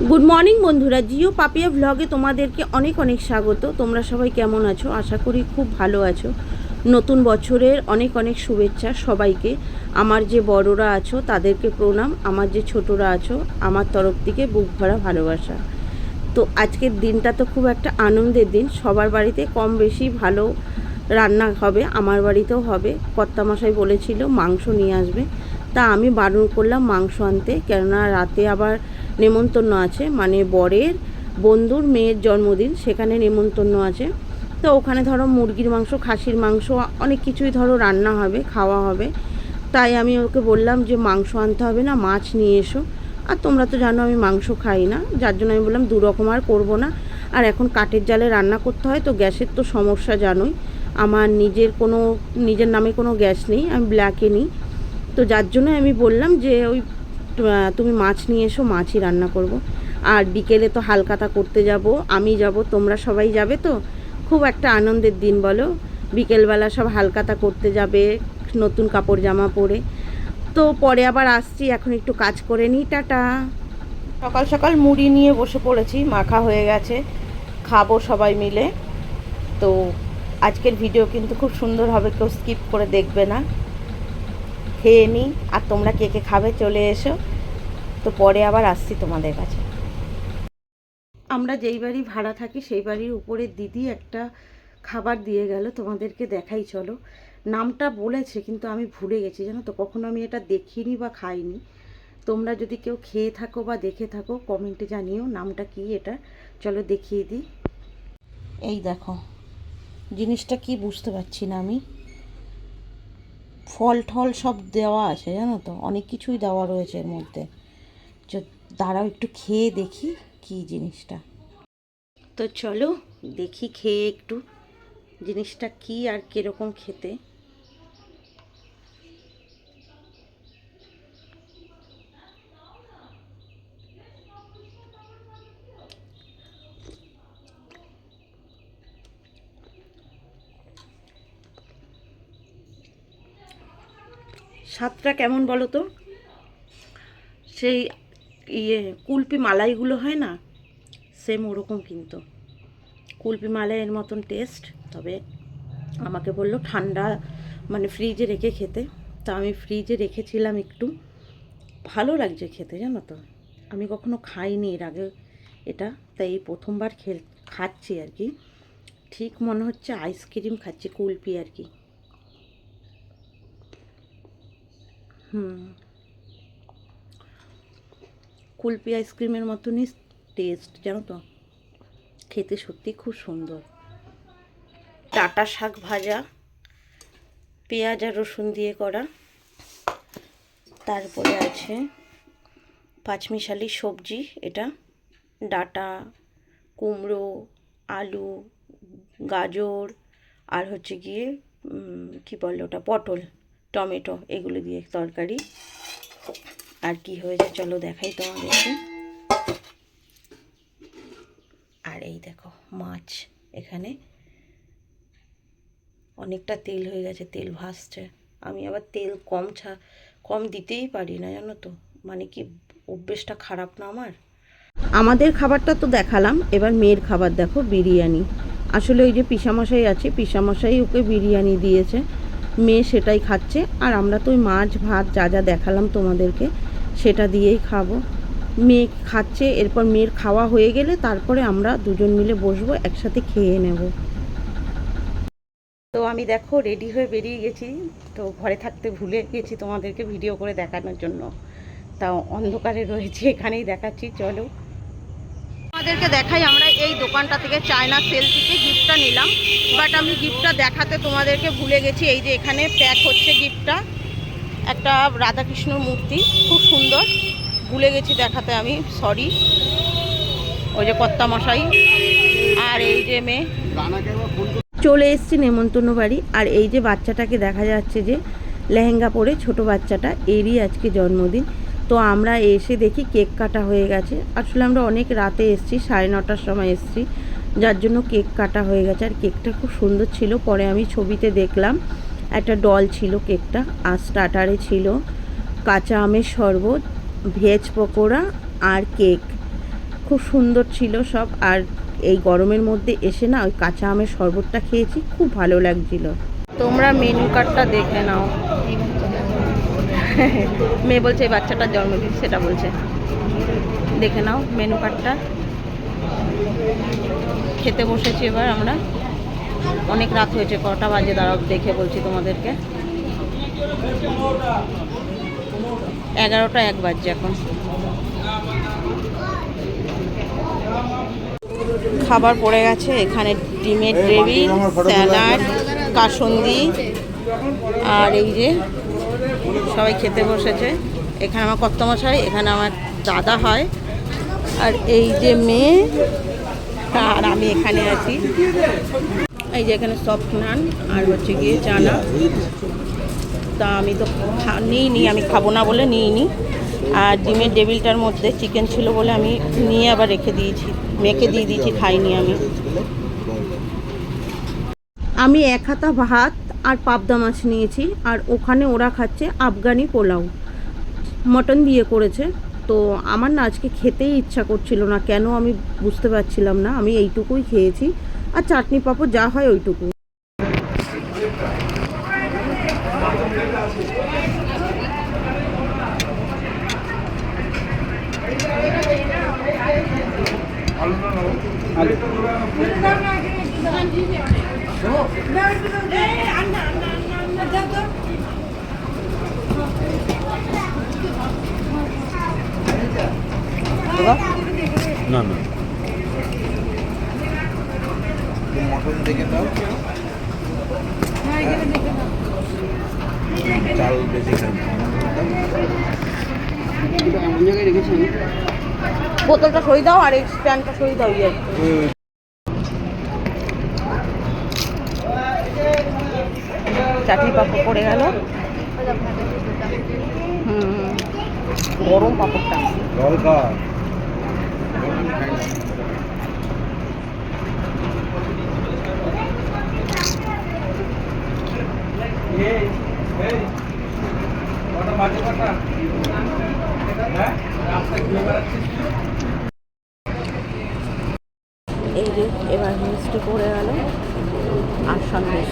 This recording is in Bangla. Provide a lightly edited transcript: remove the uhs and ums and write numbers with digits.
গুড মর্নিং বন্ধুরা, জিও পাপিয়া ভ্লগে তোমাদেরকে অনেক অনেক স্বাগত। তোমরা সবাই কেমন আছো? আশা করি খুব ভালো আছো। নতুন বছরের অনেক অনেক শুভেচ্ছা সবাইকে। আমার যে বড়রা আছো তাদেরকে প্রণাম, আমার যে ছোটরা আছো আমার তরফ থেকে বুক ভরা ভালোবাসা। তো আজকের দিনটা তো খুব একটা আনন্দের দিন। সবার বাড়িতে কম বেশি ভালো রান্না হবে, আমার বাড়িতেও হবে। কর্তামশাই বলেছিল মাংস নিয়ে আসবে, তা আমি বারণ করলাম মাংস আনতে, কেননা রাতে আবার নেমন্তন্ন আছে, মানে বরের বন্ধুর মেয়ের জন্মদিন, সেখানে নেমন্তন্ন আছে। তো ওখানে ধরো মুরগির মাংস, খাসির মাংস, অনেক কিছুই ধরো রান্না হবে, খাওয়া হবে। তাই আমি ওকে বললাম যে মাংস আনতে হবে না, মাছ নিয়ে এসো। আর তোমরা তো জানো আমি মাংস খাই না, যার জন্য আমি বললাম দু রকম আর করবো না। আর এখন কাঠের জালে রান্না করতে হয়, তো গ্যাসের তো সমস্যা জানোই। আমার নিজের নামে কোনো গ্যাস নেই, আমি ব্ল্যাকে নিই। তো যার জন্য আমি বললাম যে ওই তুমি মাছ নিয়ে এসো, মাছই রান্না করব। আর বিকেলে তো হালখাতা করতে যাব, আমি যাব, তোমরা সবাই যাবে। তো খুব একটা আনন্দের দিন বলো, বিকেলবেলা সব হালখাতা করতে যাবে নতুন কাপড় জামা পরে। তো পরে আবার আসছি, এখন একটু কাজ করে নিই। টাটা। সকাল সকাল মুড়ি নিয়ে বসে পড়েছি, মাখা হয়ে গেছে, খাবো সবাই মিলে। তো আজকের ভিডিও কিন্তু খুব সুন্দর হবে, কেউ স্কিপ করে দেখবে না। খেয়ে নিই, আর তোমরা কে কে খাবে চলে এসো। তো পরে আবার আসছি তোমাদের কাছে। আমরা যেই বাড়ি ভাড়া থাকি সেই বাড়ির উপরে দিদি একটা খাবার দিয়ে গেল, তোমাদেরকে দেখাই চলো। নামটা বলেছে কিন্তু আমি ভুলে গেছি, জানো তো, কখনো আমি এটা দেখিনি বা খাইনি। তোমরা যদি কেউ খেয়ে থাকো বা দেখে থাকো কমেন্টে জানিও নামটা কি এটা। চলো দেখিয়ে দিই। এই দেখো, জিনিসটা কি বুঝতে পারছি না আমি। ফল ঠল সব দেওয়া আছে, জানো তো, অনেক কিছুই দেওয়া রয়েছে এর মধ্যে। দাঁড়াও একটু খেয়ে দেখি কি জিনিসটা। তো চলো দেখি খেয়ে একটু জিনিসটা কি আর কীরকম খেতে। স্বাদটা কেমন বলো তো? সেই কুলপি মালাইগুলো হয় না, সেম ওরকম, কিন্তু কুলপি মালাইয়ের মতন টেস্ট। তবে আমাকে বললো ঠান্ডা, মানে ফ্রিজে রেখে খেতে। তা আমি ফ্রিজে রেখেছিলাম একটু। ভালো লাগছে খেতে, জানো তো। আমি কখনো খাইনি এর আগে এটা, তাই এই প্রথমবার খাচ্ছি আর কি। ঠিক মনে হচ্ছে আইসক্রিম খাচ্ছি, কুলপি আর কি। কুলপি আইসক্রিমের মতনই টেস্ট, জানো তো। খেতে সত্যি খুব সুন্দর। ডাঁটা শাক ভাজা, পেঁয়াজ আর রসুন দিয়ে করা। তারপরে আছে পাঁচমিশালি সবজি, এটা ডাঁটা, কুমড়ো, আলু, গাজর, আর হচ্ছে গিয়ে কি বলে ওটা, পটল, টমেটো, এগুলো দিয়ে তরকারি। আর কি হয়েছে চলো দেখাই তোমাদেরকে। আর এই দেখো মাছ, এখানে অনেকটা তেল হয়ে গেছে, তেল ভাসছে। আমি আবার তেল কম দিতেই পারি না, জানো তো, মানে কি অভ্যেসটা খারাপ না আমার। আমাদের খাবারটা তো দেখালাম, এবার মেয়ের খাবার দেখো, বিরিয়ানি। আসলে ওই যে পিসামশাই আছে, পিসামশাই ওকে বিরিয়ানি দিয়েছে, মেয়ে সেটাই খাচ্ছে। আর আমরা তো ওই মাছ ভাত যা যা দেখালাম তোমাদেরকে সেটা দিয়েই খাবো। মেয়ে খাচ্ছে, এরপর মেয়ের খাওয়া হয়ে গেলে তারপরে আমরা দুজন মিলে বসবো, একসাথে খেয়ে নেব। তো আমি দেখো রেডি হয়ে বেরিয়ে গেছি। তো ঘরে থাকতে ভুলে গেছি তোমাদেরকে ভিডিও করে দেখানোর জন্য, তাও অন্ধকারে রয়েছে, এখানেই দেখাচ্ছি চলো। আমাদেরকে দেখাই, আমরা এই দোকানটা থেকে চায়না সেল থেকে গিফটটা নিলাম, বাট আমি গিফটটা দেখাতে তোমাদেরকে ভুলে গেছি। এই যে এখানে প্যাক হচ্ছে গিফটটা, একটা রাধাকৃষ্ণর মূর্তি, খুব সুন্দর, ভুলে গেছি দেখাতে আমি, সরি। ওই যে কর্তামশাই আর এই যে মেয়ে, চলে এসছি নেমন্তন্ন বাড়ি। আর এই যে বাচ্চাটাকে দেখা যাচ্ছে যে লেহেঙ্গা পরে, ছোট বাচ্চাটা, এরই আজকে জন্মদিন। তো আমরা এসে দেখি কেক কাটা হয়ে গেছে। আসলে আমরা অনেক রাতে এসছি, 9:30টার সময় এসছি, যার জন্য কেক কাটা হয়ে গেছে। আর কেকটা খুব সুন্দর ছিল, পরে আমি ছবিতে দেখলাম একটা ডল ছিল কেকটা। আর স্টার্টারে ছিল কাঁচা আমের শরবত, ভেজ পকোড়া আর কেক। খুব সুন্দর ছিল সব। আর এই গরমের মধ্যে এসে না ওই কাঁচা আমের শরবতটা খেয়েছি, খুব ভালো লাগছিল। তোমরা মেনু কার্ডটা দেখে নাও। মেয়ে বলছে এই বাচ্চাটার জন্মদিন, সেটা বলছে। দেখে নাও মেনু কার্ডটা। খেতে বসেছি এবার আমরা। অনেক রাত হয়েছে, কটা বাজে দাঁড়াও দেখে বলছি তোমাদেরকে। 11টা 1 বাজছে এখন। খাবার পড়ে গেছে এখানে, ডিমের গ্রেভি, স্যালাড, কাসুন্দি, আর এই যে সবাই খেতে বসেছে। এখানে আমার কর্তামশাই, এখানে আমার দাদা হয়, আর এই যে মেয়ে, আর আমি এখানে আছি। এই যে এখানে সফট নান আর হচ্ছে গিয়ে চানা। তা আমি তো নিইনি, আমি খাবো না বলে নিইনি। আর ডিমের ডেভিলটার মধ্যে চিকেন ছিল বলে আমি নিয়ে আবার রেখে দিয়েছি, মেখে দিয়ে দিয়েছি, খাইনি আমি। আমি 1 হাতা ভাত আর পাবদা মাছ নিয়েছি, আর ওখানে ওরা খাচ্ছে আফগানি পোলাও, মটন দিয়ে করেছে। তো আমার না আজকে খেতেই ইচ্ছা করছিল না, কেন আমি বুঝতে পারছিলাম না। আমি এইটুকুই খেয়েছি, আর চাটনি পাঁপড় যা হয় ওইটুকু। না না মটন দেখে দাও, চাল বেশি খাই। বোতলটা সরিয়ে দাও আর এই স্ট্যান্ডটা সরিয়ে দাও। চাটনি পাঁপড় পড়ে গেল। গরম পাঁপড়টা। জল খাওয়া এই যে এবার মিষ্টি পড়ে গেল আর সন্দেশ।